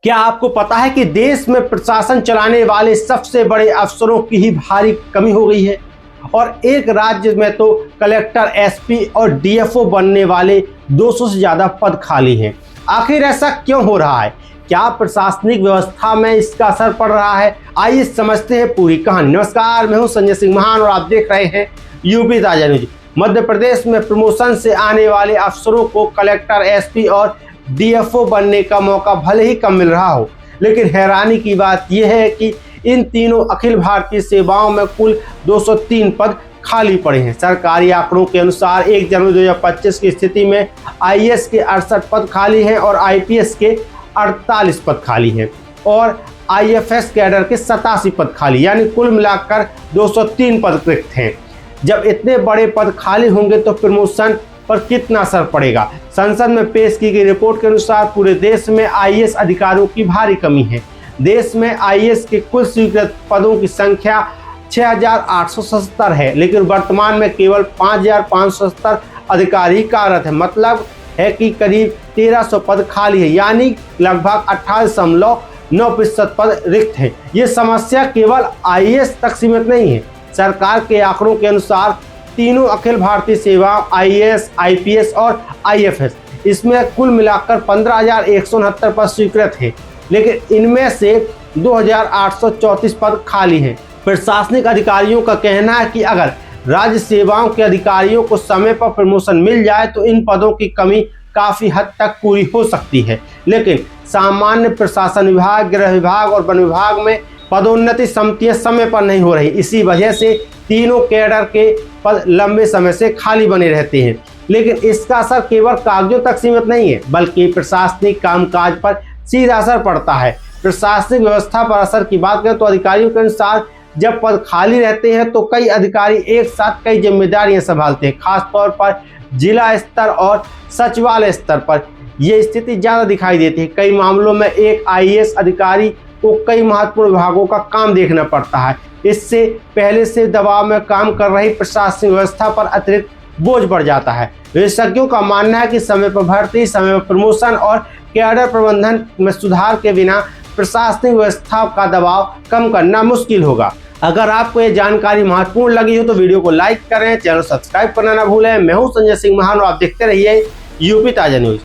क्या आपको पता है कि देश में प्रशासन चलाने वाले सबसे बड़े अफसरों की ही भारी कमी हो गई है और एक राज्य में तो कलेक्टर, एसपी और डीएफओ बनने वाले 200 से ज़्यादा पद खाली हैं। आखिर ऐसा क्यों हो रहा है? क्या प्रशासनिक व्यवस्था में इसका असर पड़ रहा है? आइए समझते हैं पूरी कहानी। नमस्कार, मैं हूं संजय सिंह महान और आप देख रहे हैं यूपी ताजा न्यूज। मध्य प्रदेश में प्रमोशन से आने वाले अफसरों को कलेक्टर, एसपी और डीएफओ बनने का मौका भले ही कम मिल रहा हो, लेकिन हैरानी की बात यह है कि इन तीनों अखिल भारतीय सेवाओं में कुल 203 पद खाली पड़े हैं। सरकारी आंकड़ों के अनुसार 1 जनवरी 2025 की स्थिति में आईएएस के 68 पद खाली हैं और आईपीएस के 48 पद खाली हैं और आईएफएस कैडर के 87 पद खाली, यानी कुल मिलाकर 203 पद रिक्त हैं। जब इतने बड़े पद खाली होंगे तो प्रमोशन पर कितना असर पड़ेगा? संसद में पेश की गई रिपोर्ट के अनुसार पूरे देश में आईएएस अधिकारियों की भारी कमी है। देश में आईएएस के कुल स्वीकृत पदों की संख्या 6,877 है, लेकिन वर्तमान में केवल 5,570 अधिकारी कार्यरत है। मतलब है कि करीब 1,300 पद खाली है, यानी लगभग 28.9% पद रिक्त हैं। ये समस्या केवल आईएएस तक सीमित नहीं है। सरकार के आंकड़ों के अनुसार तीनों अखिल भारतीय सेवाओं आईएएस, आईपीएस और आईएफएस, इसमें कुल मिलाकर 15,169 पद स्वीकृत हैं, लेकिन इनमें से 2,834 पद खाली हैं। प्रशासनिक अधिकारियों का कहना है कि अगर राज्य सेवाओं के अधिकारियों को समय पर प्रमोशन मिल जाए तो इन पदों की कमी काफ़ी हद तक पूरी हो सकती है, लेकिन सामान्य प्रशासन विभाग, गृह विभाग और वन विभाग में पदोन्नति समितियां समय पर नहीं हो रही। इसी वजह से तीनों कैडर के पद लंबे समय से खाली बने रहते हैं। लेकिन इसका असर केवल कागजों तक सीमित नहीं है, बल्कि प्रशासनिक कामकाज पर सीधा असर पड़ता है। प्रशासनिक व्यवस्था पर असर की बात करें तो अधिकारियों के अनुसार जब पद खाली रहते हैं तो कई अधिकारी एक साथ कई जिम्मेदारियां संभालते हैं। खासतौर पर जिला स्तर और सचिवालय स्तर पर यह स्थिति ज़्यादा दिखाई देती है। कई मामलों में एक आईएएस अधिकारी को कई महत्वपूर्ण विभागों का काम देखना पड़ता है। इससे पहले से दबाव में काम कर रही प्रशासनिक व्यवस्था पर अतिरिक्त बोझ बढ़ जाता है। विशेषज्ञों का मानना है कि समय पर भर्ती, समय पर प्रमोशन और कैडर प्रबंधन में सुधार के बिना प्रशासनिक व्यवस्था का दबाव कम करना मुश्किल होगा। अगर आपको ये जानकारी महत्वपूर्ण लगी हो तो वीडियो को लाइक करें, चैनल सब्सक्राइब करना ना भूलें। मैं हूं संजय सिंह महान और आप देखते रहिए यूपी ताजा न्यूज।